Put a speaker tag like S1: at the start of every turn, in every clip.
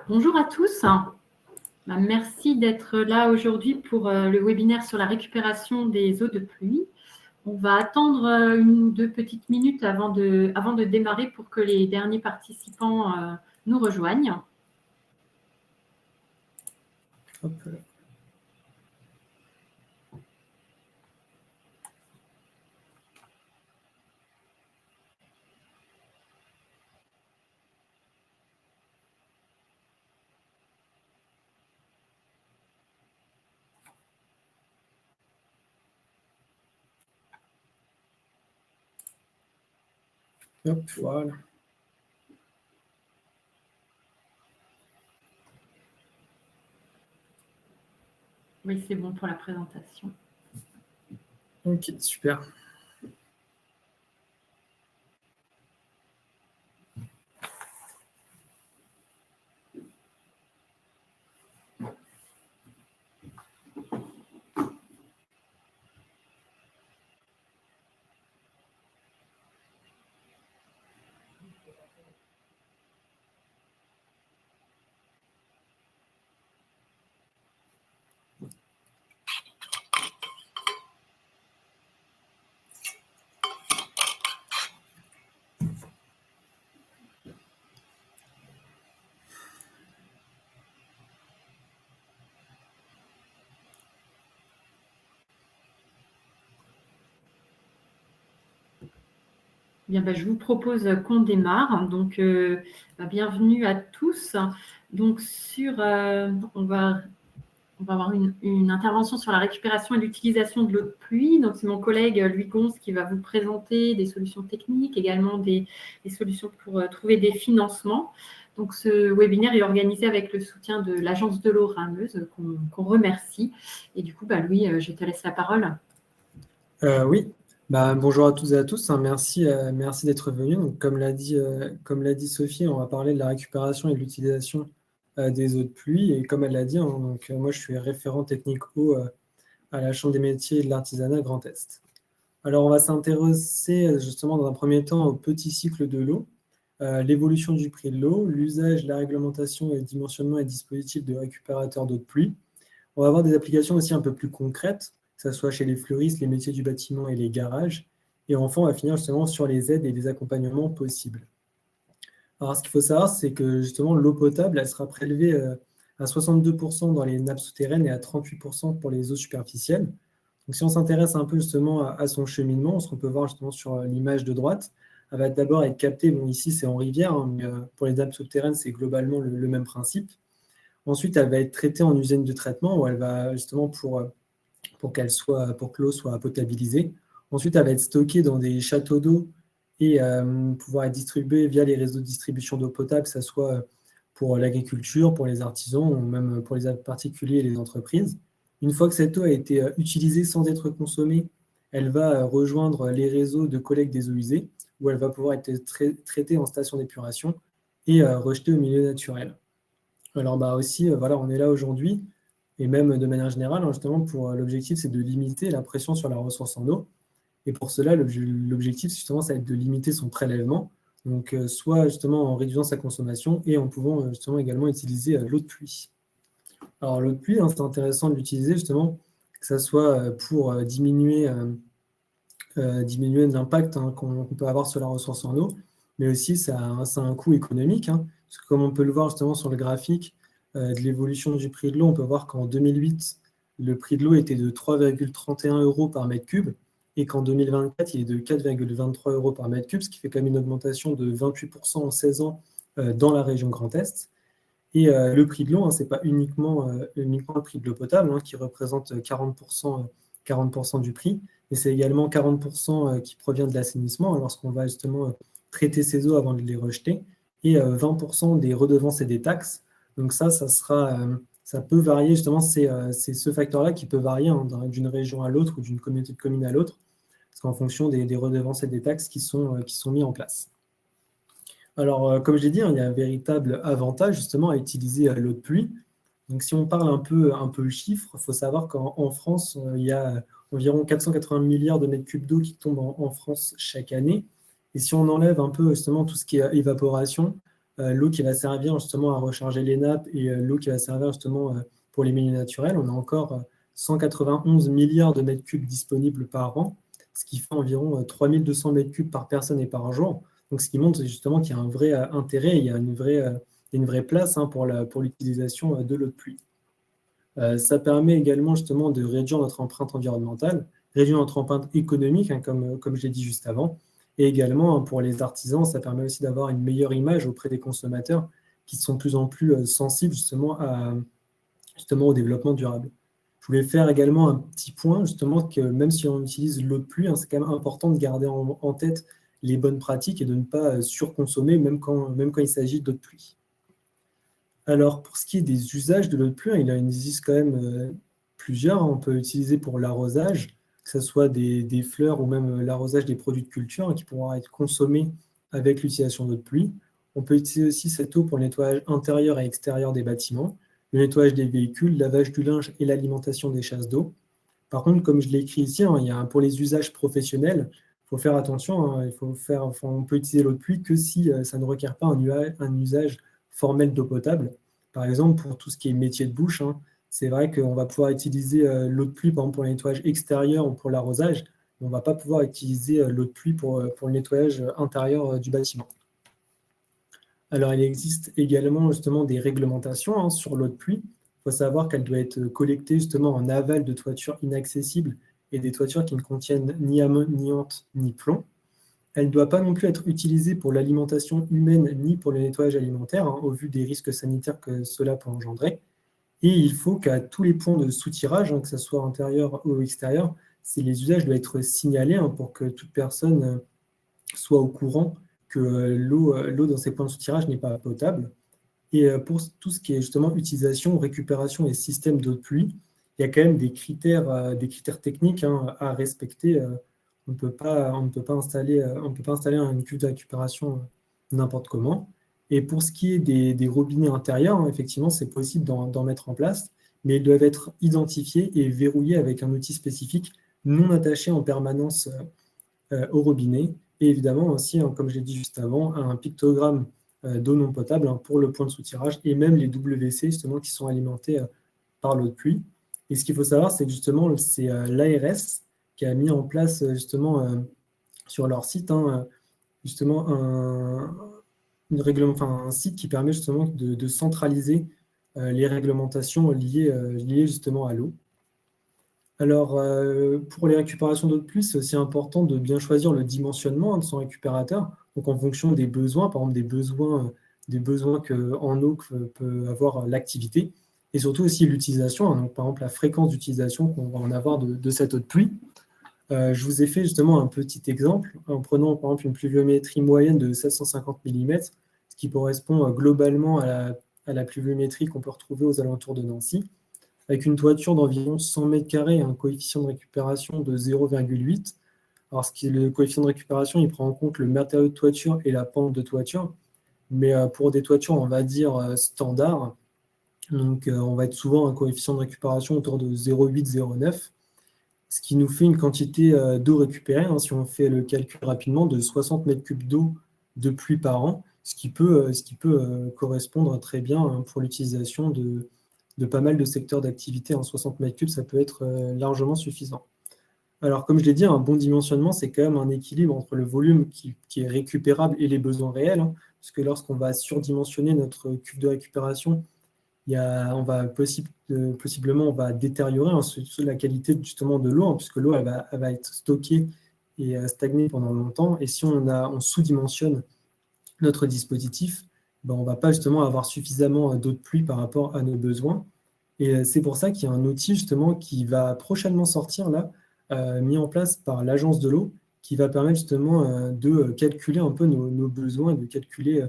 S1: Bonjour à tous. Merci d'être là aujourd'hui pour le webinaire sur la récupération des eaux de pluie. On va attendre une ou deux petites minutes avant de démarrer pour que les derniers participants nous rejoignent.
S2: Hop. Hop, voilà.
S1: Oui, c'est bon pour la présentation.
S2: Ok, super.
S1: Bien, je vous propose qu'on démarre. Donc, bienvenue à tous. Donc, on va avoir une intervention sur la récupération et l'utilisation de l'eau de pluie. Donc, c'est mon collègue Louis Gonce qui va vous présenter des solutions techniques, également des solutions pour trouver des financements. Donc, ce webinaire est organisé avec le soutien de l'Agence de l'eau Rameuse, qu'on remercie. Et du coup, Louis, je te laisse la parole.
S2: Oui, bonjour à toutes et à tous. Merci d'être venus. Donc, comme l'a dit Sophie, on va parler de la récupération et de l'utilisation des eaux de pluie. Et comme elle l'a dit, moi, je suis référent technique eau à la Chambre des métiers et de l'artisanat Grand Est. Alors, on va s'intéresser justement dans un premier temps au petit cycle de l'eau, l'évolution du prix de l'eau, l'usage, la réglementation et le dimensionnement et dispositifs de récupérateurs d'eau de pluie. On va avoir des applications aussi un peu plus concrètes, que ce soit chez les fleuristes, les métiers du bâtiment et les garages. Et enfin, on va finir justement sur les aides et les accompagnements possibles. Alors, ce qu'il faut savoir, c'est que justement, l'eau potable, elle sera prélevée à 62% dans les nappes souterraines et à 38% pour les eaux superficielles. Donc, si on s'intéresse un peu justement à son cheminement, ce qu'on peut voir justement sur l'image de droite, elle va d'abord être captée, bon, ici c'est en rivière, hein, mais pour les nappes souterraines, c'est globalement le même principe. Ensuite, elle va être traitée en usine de traitement où elle va justement pour que l'eau soit potabilisée. Ensuite, elle va être stockée dans des châteaux d'eau et pouvoir être distribuée via les réseaux de distribution d'eau potable, que ce soit pour l'agriculture, pour les artisans ou même pour les particuliers et les entreprises. Une fois que cette eau a été utilisée sans être consommée, elle va rejoindre les réseaux de collecte des eaux usées, où elle va pouvoir être traitée en station d'épuration et rejetée au milieu naturel. Alors aussi, voilà, on est là aujourd'hui, et même de manière générale, hein, justement, pour l'objectif, c'est de limiter la pression sur la ressource en eau. Et pour cela, l'objectif, justement, ça va être de limiter son prélèvement, donc soit justement en réduisant sa consommation et en pouvant justement également utiliser l'eau de pluie. Alors l'eau de pluie, hein, c'est intéressant de l'utiliser justement, que ce soit pour diminuer l'impact qu'on peut avoir sur la ressource en eau, mais aussi ça a un coût économique, hein, parce que comme on peut le voir justement sur le graphique de l'évolution du prix de l'eau, on peut voir qu'en 2008, le prix de l'eau était de 3,31 euros par mètre cube, et qu'en 2024, il est de 4,23 euros par mètre cube, ce qui fait quand même une augmentation de 28% en 16 ans dans la région Grand Est. Et le prix de l'eau, hein, ce n'est pas uniquement le prix de l'eau potable, hein, qui représente 40% du prix, mais c'est également 40% qui provient de l'assainissement, lorsqu'on va justement traiter ces eaux avant de les rejeter, et 20% des redevances et des taxes. Donc ça peut varier, justement, c'est ce facteur-là qui peut varier hein, d'une région à l'autre ou d'une communauté de communes à l'autre, parce qu'en fonction des redevances et des taxes qui sont mis en place. Alors, comme je l'ai dit, hein, il y a un véritable avantage justement à utiliser l'eau de pluie. Donc, si on parle un peu chiffres, il faut savoir qu'en France, il y a environ 480 milliards de mètres cubes d'eau qui tombent en France chaque année. Et si on enlève un peu justement tout ce qui est évaporation, l'eau qui va servir justement à recharger les nappes et l'eau qui va servir justement pour les milieux naturels. On a encore 191 milliards de mètres cubes disponibles par an, ce qui fait environ 3200 mètres cubes par personne et par jour. Donc, ce qui montre justement qu'il y a un vrai intérêt, il y a une vraie place pour l'utilisation de l'eau de pluie. Ça permet également justement de réduire notre empreinte environnementale, réduire notre empreinte économique, comme je l'ai dit juste avant, et également pour les artisans, ça permet aussi d'avoir une meilleure image auprès des consommateurs qui sont de plus en plus sensibles justement au développement durable. Je voulais faire également un petit point, justement, que même si on utilise l'eau de pluie, c'est quand même important de garder en tête les bonnes pratiques et de ne pas surconsommer, même quand il s'agit d'eau de pluie. Alors, pour ce qui est des usages de l'eau de pluie, il en existe quand même plusieurs. On peut utiliser pour l'arrosage, que ce soit des fleurs ou même l'arrosage des produits de culture qui pourront être consommés avec l'utilisation d'eau de pluie. On peut utiliser aussi cette eau pour le nettoyage intérieur et extérieur des bâtiments, le nettoyage des véhicules, le lavage du linge et l'alimentation des chasses d'eau. Par contre, comme je l'ai écrit ici, pour les usages professionnels, il faut faire attention. On peut utiliser l'eau de pluie que si ça ne requiert pas un usage formel d'eau potable. Par exemple, pour tout ce qui est métier de bouche, c'est vrai qu'on va pouvoir utiliser l'eau de pluie, par exemple, pour le nettoyage extérieur ou pour l'arrosage, mais on ne va pas pouvoir utiliser l'eau de pluie pour le nettoyage intérieur du bâtiment. Alors, il existe également justement des réglementations sur l'eau de pluie. Il faut savoir qu'elle doit être collectée justement en aval de toitures inaccessibles et des toitures qui ne contiennent ni amiante ni plomb. Elle ne doit pas non plus être utilisée pour l'alimentation humaine ni pour le nettoyage alimentaire, au vu des risques sanitaires que cela peut engendrer. Et il faut qu'à tous les points de soutirage, que ce soit intérieur ou extérieur, les usages doivent être signalés pour que toute personne soit au courant que l'eau dans ces points de soutirage n'est pas potable. Et pour tout ce qui est justement utilisation, récupération et système d'eau de pluie, il y a quand même des critères techniques à respecter. On ne peut pas installer une cuve de récupération n'importe comment. Et pour ce qui est des robinets intérieurs, effectivement, c'est possible d'en mettre en place, mais ils doivent être identifiés et verrouillés avec un outil spécifique non attaché en permanence au robinet. Et évidemment aussi, comme je l'ai dit juste avant, un pictogramme d'eau non potable pour le point de soutirage et même les WC justement qui sont alimentés par l'eau de pluie. Et ce qu'il faut savoir, c'est que justement, c'est l'ARS qui a mis en place justement sur leur site justement un site qui permet justement de centraliser les réglementations liées justement à l'eau. Alors, pour les récupérations d'eau de pluie, c'est aussi important de bien choisir le dimensionnement de son récupérateur. Donc, en fonction des besoins, par exemple des besoins en eau que peut avoir l'activité, et surtout aussi l'utilisation, donc par exemple la fréquence d'utilisation qu'on va en avoir de cette eau de pluie. Je vous ai fait justement un petit exemple en prenant par exemple une pluviométrie moyenne de 750 mm, ce qui correspond globalement à la pluviométrie qu'on peut retrouver aux alentours de Nancy, avec une toiture d'environ 100 m² et un coefficient de récupération de 0,8. Alors, le coefficient de récupération, il prend en compte le matériau de toiture et la pente de toiture, mais pour des toitures, on va dire standard, donc on va être souvent un coefficient de récupération autour de 0,8-0,9, ce qui nous fait une quantité d'eau récupérée, si on fait le calcul rapidement, de 60 m³ d'eau de pluie par an, ce qui peut correspondre très bien pour l'utilisation de pas mal de secteurs d'activité. 60 m³, ça peut être largement suffisant. Alors, comme je l'ai dit, un bon dimensionnement, c'est quand même un équilibre entre le volume qui est récupérable et les besoins réels, parce que lorsqu'on va surdimensionner notre cuve de récupération, possiblement on va détériorer la qualité justement de l'eau, puisque l'eau elle va être stockée et stagner pendant longtemps. Et si on sous-dimensionne notre dispositif, on ne va pas justement avoir suffisamment d'eau de pluie par rapport à nos besoins. Et c'est pour ça qu'il y a un outil justement qui va prochainement sortir là, mis en place par l'Agence de l'eau, qui va permettre justement de calculer un peu nos besoins et de calculer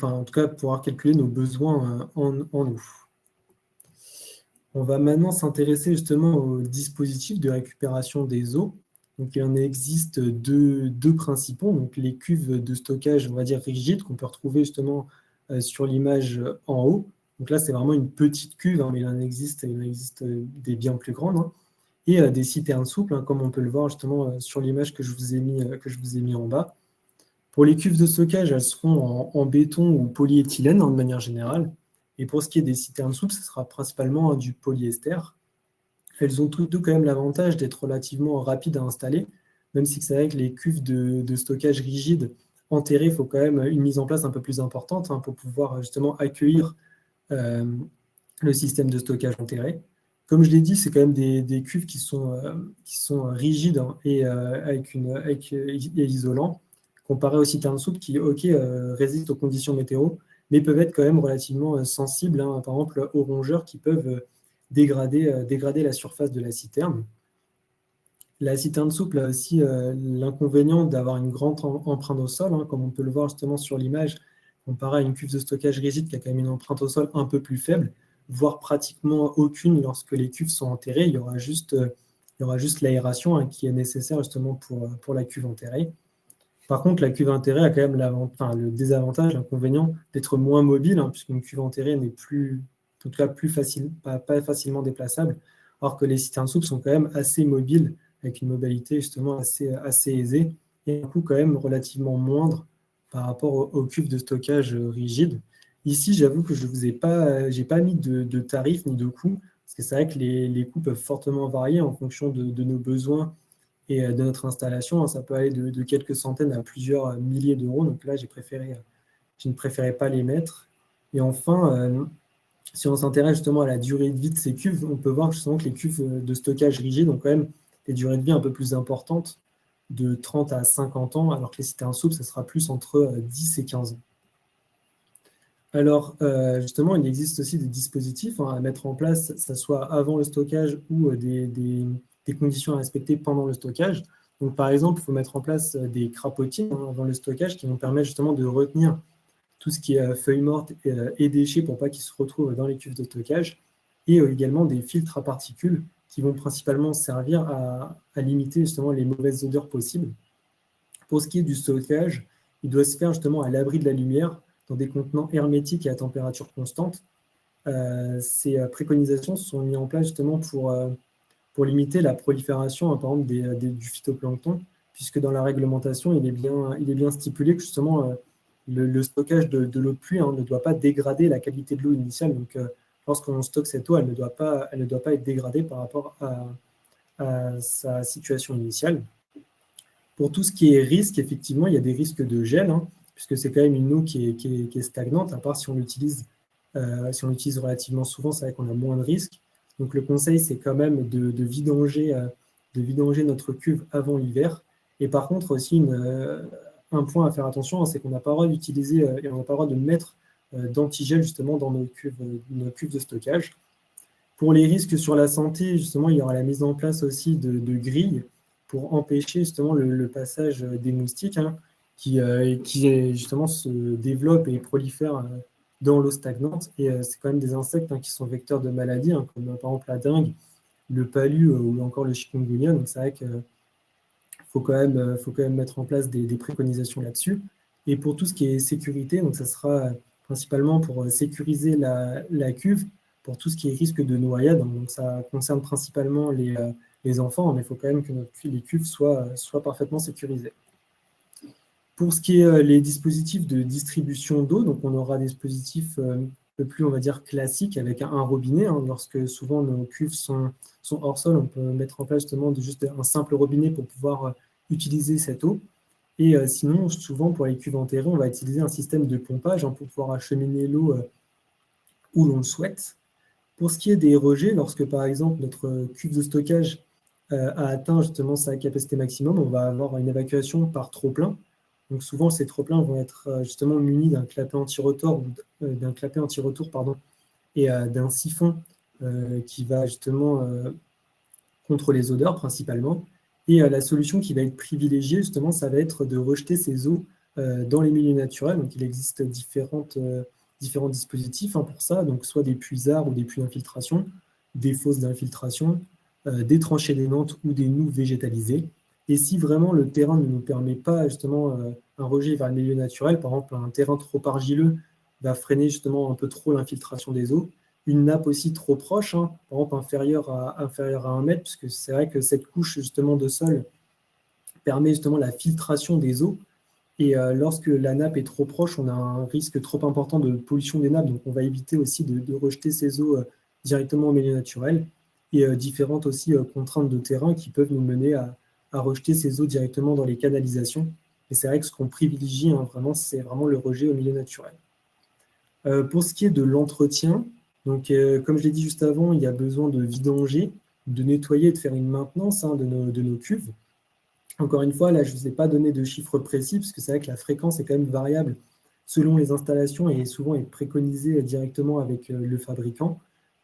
S2: en tout cas pouvoir calculer nos besoins en eau. On va maintenant s'intéresser justement aux dispositifs de récupération des eaux. Donc, il en existe deux principaux, donc les cuves de stockage, on va dire rigides, qu'on peut retrouver justement sur l'image en haut. Donc là, c'est vraiment une petite cuve, mais il en existe des bien plus grandes. Et des citernes souples, comme on peut le voir justement sur l'image que je vous ai mis en bas. Pour les cuves de stockage, elles seront en béton ou polyéthylène de manière générale. Et pour ce qui est des citernes souples, ce sera principalement du polyester. Elles ont toutes deux quand même l'avantage d'être relativement rapides à installer, même si c'est vrai que les cuves de stockage rigides enterrées, il faut quand même une mise en place un peu plus importante pour pouvoir justement accueillir euh, le système de stockage enterré. Comme je l'ai dit, c'est quand même des cuves qui sont rigides et isolants, comparé aux citernes souples qui, ok, résistent aux conditions météo, mais peuvent être quand même relativement sensibles, par exemple aux rongeurs qui peuvent dégrader la surface de la citerne. La citerne souple a aussi l'inconvénient d'avoir une grande empreinte au sol, comme on peut le voir justement sur l'image, comparé à une cuve de stockage rigide qui a quand même une empreinte au sol un peu plus faible, voire pratiquement aucune lorsque les cuves sont enterrées. Il y aura juste l'aération qui est nécessaire justement pour la cuve enterrée. Par contre, la cuve enterrée a quand même le désavantage, l'inconvénient d'être moins mobile, puisqu'une cuve enterrée n'est plus, en tout cas plus facile, pas facilement déplaçable, alors que les citernes souples sont quand même assez mobiles, avec une mobilité justement assez aisée, et un coût quand même relativement moindre par rapport aux cuves de stockage rigides. Ici, j'avoue que je vous ai pas, j'ai pas mis de tarifs ni de coûts, parce que c'est vrai que les coûts peuvent fortement varier en fonction de nos besoins et de notre installation. Ça peut aller de quelques centaines à plusieurs milliers d'euros. Donc là, je ne préférais pas les mettre. Et enfin, si on s'intéresse justement à la durée de vie de ces cuves, on peut voir justement que les cuves de stockage rigide ont quand même des durées de vie un peu plus importantes, de 30 à 50 ans, alors que les citernes souples, ça sera plus entre 10 et 15 ans. Alors, justement, il existe aussi des dispositifs à mettre en place, que ce soit avant le stockage ou des conditions à respecter pendant le stockage. Donc, par exemple, il faut mettre en place des crapotines avant le stockage qui vont permettre justement de retenir tout ce qui est feuilles mortes et déchets pour pas qu'ils se retrouvent dans les cuves de stockage. Et également des filtres à particules qui vont principalement servir à limiter justement les mauvaises odeurs possibles. Pour ce qui est du stockage, il doit se faire justement à l'abri de la lumière dans des contenants hermétiques et à température constante. Ces préconisations sont mises en place justement pour limiter la prolifération, par exemple, du phytoplancton, puisque dans la réglementation, il est bien stipulé que justement le stockage de l'eau de pluie ne doit pas dégrader la qualité de l'eau initiale. Donc, lorsqu'on stocke cette eau, elle ne doit pas être dégradée par rapport à sa situation initiale. Pour tout ce qui est risque, effectivement, il y a des risques de gel, puisque c'est quand même une eau qui est stagnante, à part si on l'utilise relativement souvent, c'est vrai qu'on a moins de risques. Donc le conseil, c'est quand même de vidanger notre cuve avant l'hiver. Et par contre, aussi, un point à faire attention, c'est qu'on n'a pas le droit d'utiliser et on n'a pas le droit de mettre d'antigel justement dans nos cuves de stockage. Pour les risques sur la santé, justement, il y aura la mise en place aussi de grilles pour empêcher justement le passage des moustiques qui justement se développent et prolifèrent dans l'eau stagnante. Et c'est quand même des insectes qui sont vecteurs de maladies, comme par exemple la dengue, le palu ou encore le chikungunya. Donc c'est vrai qu'il faut quand même mettre en place des préconisations là-dessus. Et pour tout ce qui est sécurité, donc ça sera principalement pour sécuriser la cuve, pour tout ce qui est risque de noyade. Donc ça concerne principalement les enfants, mais il faut quand même que les cuves soient parfaitement sécurisées. Pour ce qui est les dispositifs de distribution d'eau, donc on aura des dispositifs un peu plus, on va dire, classiques avec un robinet. Lorsque souvent nos cuves sont hors sol, on peut mettre en place justement juste un simple robinet pour pouvoir utiliser cette eau. Et sinon, souvent pour les cuves enterrées, on va utiliser un système de pompage pour pouvoir acheminer l'eau où l'on le souhaite. Pour ce qui est des rejets, lorsque par exemple notre cuve de stockage a atteint justement sa capacité maximum, on va avoir une évacuation par trop-plein. Donc souvent, ces trop-pleins vont être justement munis d'un clapet anti-retour et d'un siphon qui va justement contre les odeurs principalement. Et la solution qui va être privilégiée, justement, ça va être de rejeter ces eaux dans les milieux naturels. Donc il existe différents dispositifs pour ça, donc soit des puisards ou des puits d'infiltration, des fosses d'infiltration, des tranchées d'aimante ou des noues végétalisées. Et si vraiment le terrain ne nous permet pas justement un rejet vers le milieu naturel, par exemple un terrain trop argileux va freiner justement un peu trop l'infiltration des eaux, une nappe aussi trop proche, par exemple inférieure à 1 mètre, puisque c'est vrai que cette couche justement de sol permet justement la filtration des eaux. Et lorsque la nappe est trop proche, on a un risque trop important de pollution des nappes. Donc, on va éviter aussi de rejeter ces eaux directement au milieu naturel. Et différentes aussi contraintes de terrain qui peuvent nous mener à rejeter ces eaux directement dans les canalisations. Et c'est vrai que ce qu'on privilégie, hein, vraiment, c'est vraiment le rejet au milieu naturel. Pour ce qui est de l'entretien, donc, comme je l'ai dit juste avant, il y a besoin de vidanger, de nettoyer et de faire une maintenance hein, de nos cuves. Encore une fois, là, je ne vous ai pas donné de chiffres précis, parce que c'est vrai que la fréquence est quand même variable selon les installations et souvent est préconisée directement avec le fabricant.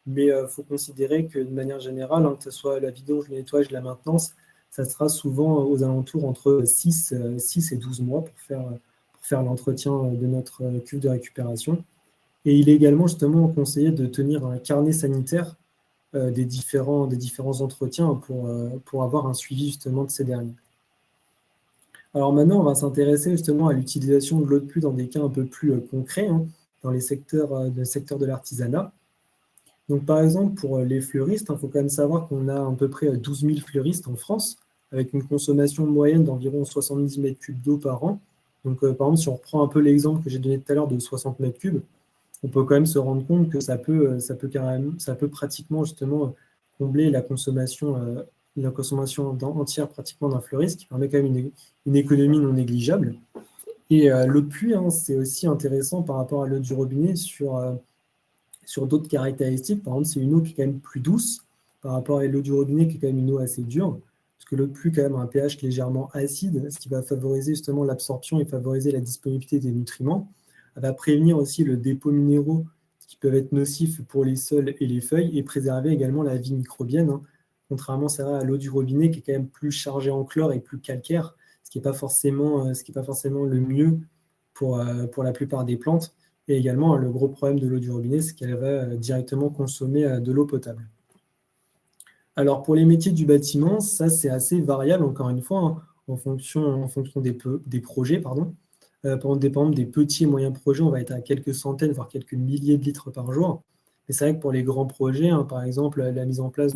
S2: Mais il faut considérer que de manière générale, hein, que ce soit la vidange, le nettoyage, la maintenance, ça sera souvent aux alentours entre 6 et 12 mois pour faire l'entretien de notre cuve de récupération. Et il est également justement conseillé de tenir un carnet sanitaire des différents entretiens pour avoir un suivi justement de ces derniers. Alors maintenant, on va s'intéresser justement à l'utilisation de l'eau de pluie dans des cas un peu plus concrets, hein, dans les secteurs, le secteur de l'artisanat. Donc par exemple, pour les fleuristes, il faut quand même savoir qu'on a à peu près 12 000 fleuristes en France, avec une consommation moyenne d'environ 70 mètres cubes d'eau par an. Donc par exemple, si on reprend un peu l'exemple que j'ai donné tout à l'heure de 60 mètres cubes, on peut quand même se rendre compte que ça peut pratiquement justement combler la consommation entière pratiquement d'un fleuriste, qui permet quand même une économie non négligeable. Et l'eau de pluie, hein, c'est aussi intéressant par rapport à l'eau du robinet sur d'autres caractéristiques. Par exemple, c'est une eau qui est quand même plus douce par rapport à l'eau du robinet, qui est quand même une eau assez dure, parce que l'eau de pluie, quand même, a un pH légèrement acide, ce qui va favoriser justement l'absorption et favoriser la disponibilité des nutriments. Elle va prévenir aussi le dépôt minéraux qui peuvent être nocifs pour les sols et les feuilles et préserver également la vie microbienne, hein, contrairement à l'eau du robinet qui est quand même plus chargée en chlore et plus calcaire, ce qui n'est pas forcément le mieux pour la plupart des plantes. Et également, le gros problème de l'eau du robinet, c'est qu'elle va directement consommer de l'eau potable. Alors, pour les métiers du bâtiment, ça, c'est assez variable, encore une fois, hein, en fonction des projets. Pardon. Par exemple, des petits et moyens projets, on va être à quelques centaines, voire quelques milliers de litres par jour. Et c'est vrai que pour les grands projets, hein, par exemple, la mise en place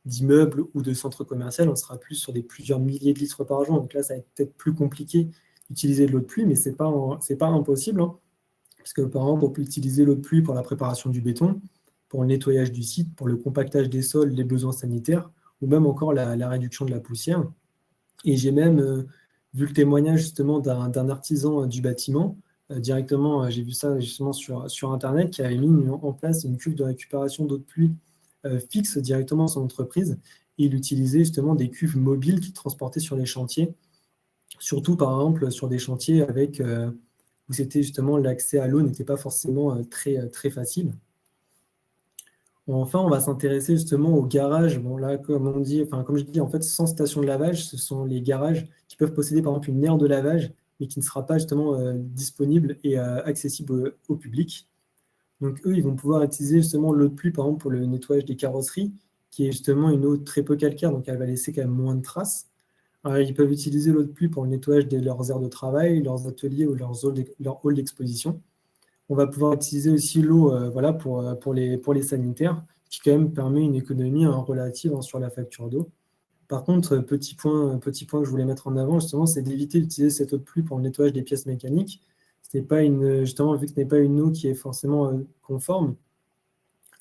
S2: d'immeubles ou de centres commerciaux, on sera plus sur des plusieurs milliers de litres par jour. Donc là, ça va être peut-être plus compliqué d'utiliser de l'eau de pluie, mais ce n'est pas impossible, hein. Parce que, par exemple, on peut utiliser l'eau de pluie pour la préparation du béton, pour le nettoyage du site, pour le compactage des sols, les besoins sanitaires, ou même encore la réduction de la poussière. Et j'ai même vu le témoignage justement d'un artisan du bâtiment. Directement, j'ai vu ça justement sur Internet, qui avait mis en place une cuve de récupération d'eau de pluie fixe directement dans son entreprise. Et il utilisait justement des cuves mobiles qu'il transportait sur les chantiers, surtout par exemple sur des chantiers où c'était justement l'accès à l'eau n'était pas forcément très facile. Enfin, on va s'intéresser justement aux garages. Bon, là, comme je dis, en fait, sans station de lavage, ce sont les garages qui peuvent posséder par exemple une aire de lavage, mais qui ne sera pas justement disponible et accessible au public. Donc, eux, ils vont pouvoir utiliser justement l'eau de pluie, par exemple, pour le nettoyage des carrosseries, qui est justement une eau très peu calcaire, donc elle va laisser quand même moins de traces. Alors, ils peuvent utiliser l'eau de pluie pour le nettoyage de leurs aires de travail, leurs ateliers ou leurs halls d'exposition. On va pouvoir utiliser aussi l'eau pour les sanitaires, qui quand même permet une économie relative sur la facture d'eau. Par contre, petit point que je voulais mettre en avant, justement, c'est d'éviter d'utiliser cette eau de pluie pour le nettoyage des pièces mécaniques. Justement, vu que ce n'est pas une eau qui est forcément conforme,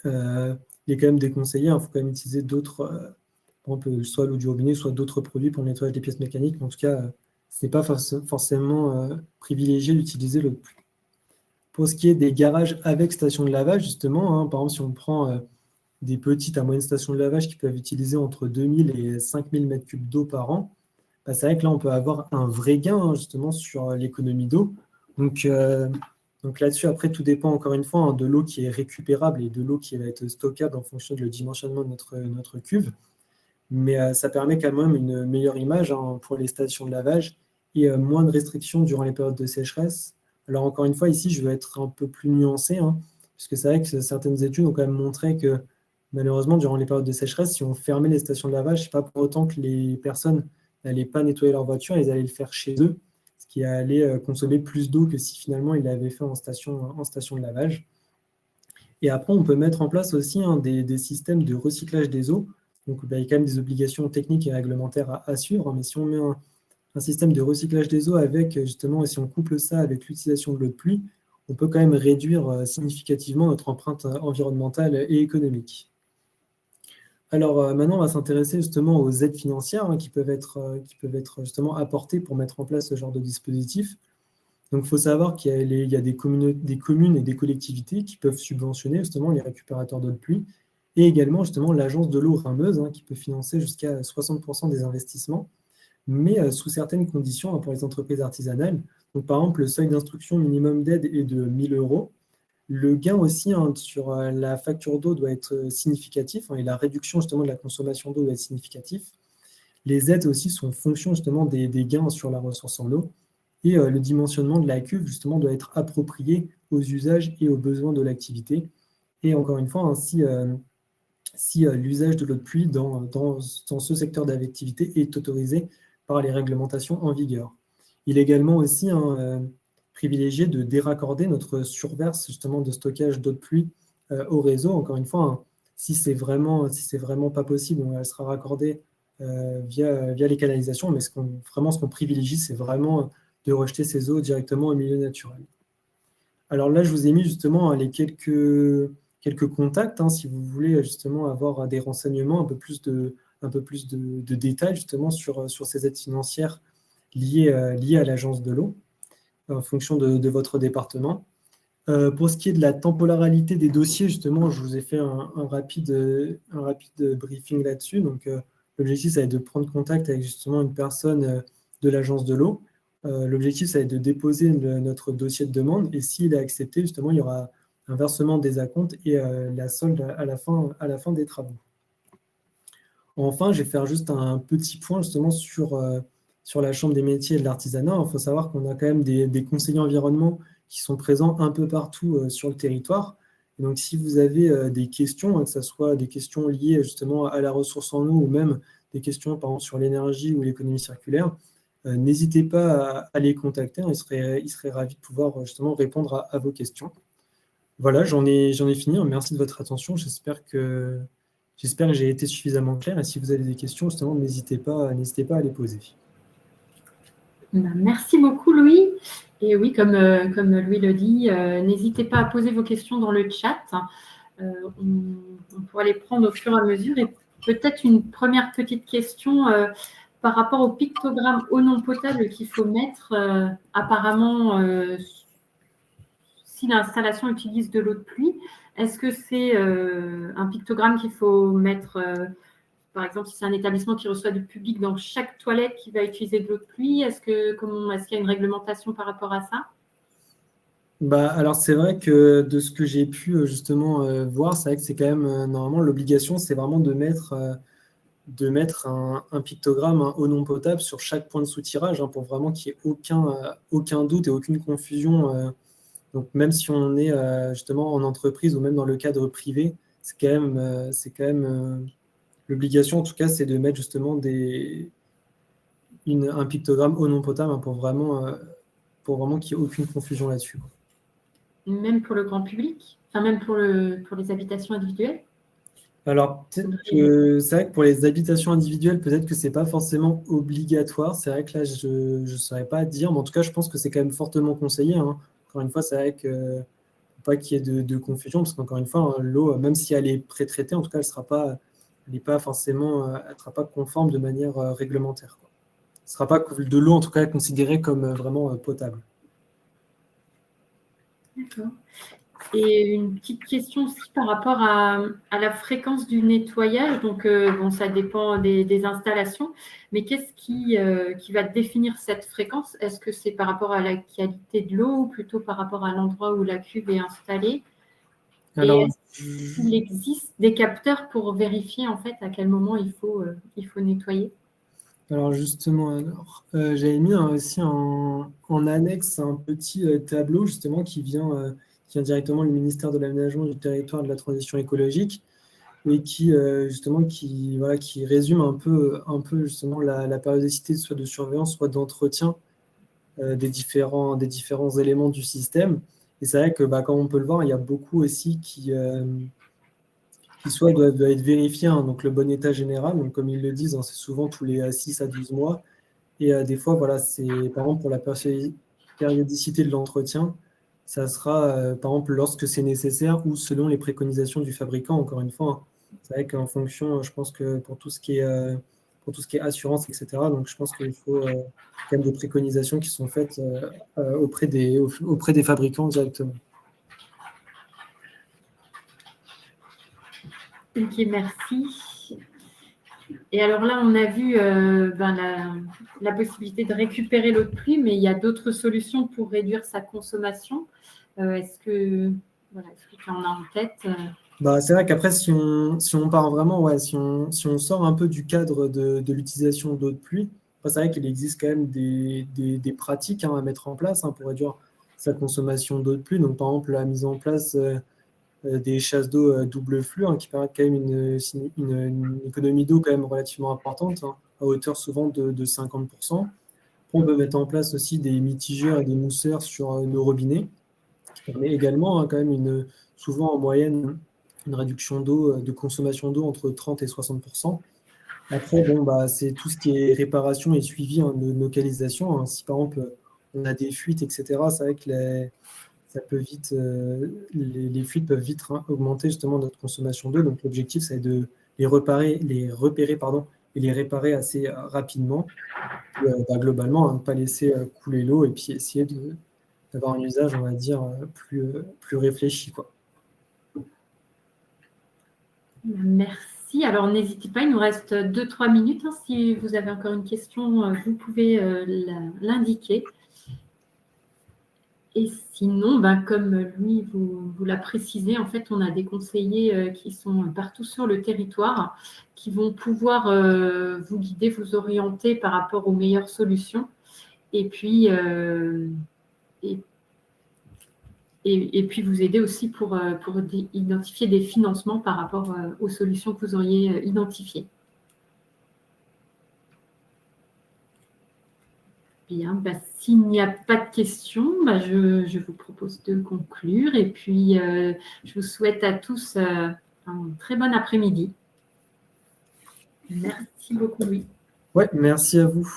S2: il est quand même déconseillé. Il faut quand même utiliser d'autres, par exemple, soit l'eau du robinet, soit d'autres produits pour le nettoyage des pièces mécaniques. En tout cas, ce n'est pas forcément privilégié d'utiliser l'eau de pluie. Pour ce qui est des garages avec station de lavage, justement, hein, par exemple, si on prend des petites à moyennes stations de lavage qui peuvent utiliser entre 2000 et 5000 mètres cubes d'eau par an, bah, c'est vrai que là, on peut avoir un vrai gain hein, justement sur l'économie d'eau. Donc là-dessus, après, tout dépend encore une fois hein, de l'eau qui est récupérable et de l'eau qui va être stockable en fonction du dimensionnement de notre cuve. Mais ça permet quand même une meilleure image hein, pour les stations de lavage et moins de restrictions durant les périodes de sécheresse. Alors encore une fois, ici, je vais être un peu plus nuancé, hein, puisque c'est vrai que certaines études ont quand même montré que malheureusement, durant les périodes de sécheresse, si on fermait les stations de lavage, ce n'est pas pour autant que les personnes n'allaient pas nettoyer leur voiture, ils allaient le faire chez eux, ce qui allait consommer plus d'eau que si finalement ils l'avaient fait en station de lavage. Et après, on peut mettre en place aussi hein, des systèmes de recyclage des eaux. Donc, il y a quand même des obligations techniques et réglementaires à suivre, mais si on met un système de recyclage des eaux avec, justement, et si on couple ça avec l'utilisation de l'eau de pluie, on peut quand même réduire significativement notre empreinte environnementale et économique. Alors maintenant, on va s'intéresser justement aux aides financières qui peuvent être justement apportées pour mettre en place ce genre de dispositif. Donc, il faut savoir qu'il y a des communes et des collectivités qui peuvent subventionner justement les récupérateurs d'eau de pluie et également justement l'agence de l'eau rameuse qui peut financer jusqu'à 60% des investissements, mais sous certaines conditions pour les entreprises artisanales. Donc, par exemple, le seuil d'instruction minimum d'aide est de 1 000 euros. Le gain aussi sur la facture d'eau doit être significatif et la réduction justement de la consommation d'eau doit être significatif. Les aides aussi sont en fonction justement des gains sur la ressource en eau. Et le dimensionnement de la cuve, justement, doit être approprié aux usages et aux besoins de l'activité. Et encore une fois, si l'usage de l'eau de pluie dans ce secteur d'activité est autorisé par les réglementations en vigueur. Il est également aussi privilégié de déraccorder notre surverse justement de stockage d'eau de pluie au réseau. Encore une fois, si c'est vraiment pas possible, elle sera raccordée via les canalisations, mais ce qu'on privilégie, c'est vraiment de rejeter ces eaux directement au milieu naturel. Alors là, je vous ai mis justement les quelques contacts, si vous voulez justement avoir des renseignements, un peu plus de détails justement sur ces aides financières liées à l'agence de l'eau, en fonction de votre département. Pour ce qui est de la temporalité des dossiers, justement, je vous ai fait un rapide briefing là-dessus. Donc, l'objectif, ça va être de prendre contact avec justement une personne de l'agence de l'eau. L'objectif, ça va être de déposer notre dossier de demande et s'il est accepté, justement, il y aura un versement des acomptes et la solde à la fin des travaux. Enfin, je vais faire juste un petit point justement sur la Chambre des métiers et de l'artisanat. Il faut savoir qu'on a quand même des conseillers environnement qui sont présents un peu partout sur le territoire. Et donc, si vous avez des questions, que ce soit des questions liées justement à la ressource en eau ou même des questions par exemple sur l'énergie ou l'économie circulaire, n'hésitez pas à les contacter. Ils seraient ravis de pouvoir justement répondre à vos questions. Voilà, j'en ai fini. Merci de votre attention. J'espère que j'ai été suffisamment clair. Et si vous avez des questions, justement, n'hésitez pas à les poser.
S1: Merci beaucoup, Louis. Et oui, comme Louis le dit, n'hésitez pas à poser vos questions dans le chat. On pourra les prendre au fur et à mesure. Et peut-être une première petite question par rapport au pictogramme eau non potable qu'il faut mettre. Apparemment, si l'installation utilise de l'eau de pluie, est-ce que c'est un pictogramme qu'il faut mettre par exemple, si c'est un établissement qui reçoit du public dans chaque toilette qui va utiliser de l'eau de pluie, est-ce qu'il y a une réglementation par rapport à ça?
S2: Alors, c'est vrai que de ce que j'ai pu justement voir, c'est vrai que c'est quand même, normalement, l'obligation, c'est vraiment de mettre un pictogramme eau non potable sur chaque point de soutirage pour vraiment qu'il n'y ait aucun doute et aucune confusion. Donc, même si on est justement en entreprise ou même dans le cadre privé, c'est quand même l'obligation, en tout cas, c'est de mettre justement un pictogramme eau non potable pour vraiment qu'il n'y ait aucune confusion là-dessus.
S1: Même pour le grand public? Enfin, même pour les habitations individuelles?
S2: Alors, c'est vrai que pour les habitations individuelles, peut-être que ce n'est pas forcément obligatoire. C'est vrai que là, je ne saurais pas dire, mais en tout cas, je pense que c'est quand même fortement conseillé. Encore une fois, c'est vrai que ne faut pas qu'il y ait de confusion, parce qu'encore une fois, l'eau, même si elle est pré-traitée, en tout cas, elle ne sera pas conforme de manière réglementaire. Ce ne sera pas de l'eau, en tout cas, considérée comme vraiment potable.
S1: D'accord. Et une petite question aussi par rapport à la fréquence du nettoyage. Donc, ça dépend des installations, mais qu'est-ce qui va définir cette fréquence? Est-ce que c'est par rapport à la qualité de l'eau ou plutôt par rapport à l'endroit où la cuve est installée? Et est-ce qu'il existe des capteurs pour vérifier en fait à quel moment il faut nettoyer?
S2: Alors justement, j'avais mis aussi en annexe un petit tableau justement qui vient directement du ministère de l'Aménagement du Territoire et de la Transition écologique et qui résume un peu justement la périodicité soit de surveillance, soit d'entretien des différents éléments du système. Et c'est vrai que comme on peut le voir, il y a beaucoup aussi qui soit doivent être vérifiés, donc le bon état général, donc comme ils le disent, c'est souvent tous les 6 à 12 mois, Et des fois, voilà, c'est par exemple pour la périodicité de l'entretien, ça sera par exemple lorsque c'est nécessaire ou selon les préconisations du fabricant, encore une fois, hein. C'est vrai qu'en fonction, je pense que pour tout ce qui est assurance, etc., donc je pense qu'il faut quand même des préconisations qui sont faites auprès des fabricants directement.
S1: Ok, merci. Et alors là, on a vu la possibilité de récupérer l'eau de pluie, mais il y a d'autres solutions pour réduire sa consommation. Est-ce que tu en as en tête?
S2: Bah, c'est vrai qu'après, si on part vraiment, ouais, si on sort un peu du cadre de l'utilisation d'eau de pluie, après, c'est vrai qu'il existe quand même des pratiques, hein, à mettre en place, hein, pour réduire sa consommation d'eau de pluie. Donc, par exemple, la mise en place des chasses d'eau double flux, hein, qui permettent quand même une économie d'eau quand même relativement importante, hein, à hauteur souvent de 50%. Après, on peut mettre en place aussi des mitigeurs et des mousseurs sur nos robinets, qui permet également, hein, quand même souvent en moyenne une réduction d'eau, de consommation d'eau entre 30 et 60%. Après, bon, bah, c'est tout ce qui est réparation et suivi, hein, de localisation, hein. Si par exemple on a des fuites, etc., c'est vrai que ça peut vite, les fuites peuvent vite, hein, augmenter justement notre consommation d'eau. Donc l'objectif, c'est de les repérer, pardon, et les réparer assez rapidement. Et, bah, globalement, hein, ne pas laisser couler l'eau et puis essayer d'avoir un usage, on va dire, plus réfléchi, quoi.
S1: Merci. Alors, n'hésitez pas, il nous reste 2-3 minutes, hein. Si vous avez encore une question, vous pouvez l'indiquer. Et sinon, comme lui vous l'a précisé, en fait, on a des conseillers qui sont partout sur le territoire, qui vont pouvoir vous guider, vous orienter par rapport aux meilleures solutions. Et puis, et puis vous aider aussi pour identifier des financements par rapport aux solutions que vous auriez identifiées. Bien, s'il n'y a pas de questions, je vous propose de conclure. Et puis, je vous souhaite à tous un très bon après-midi. Merci beaucoup, Louis.
S2: Ouais, merci à vous.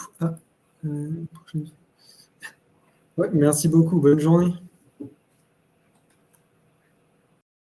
S2: Ouais, merci beaucoup. Bonne journée.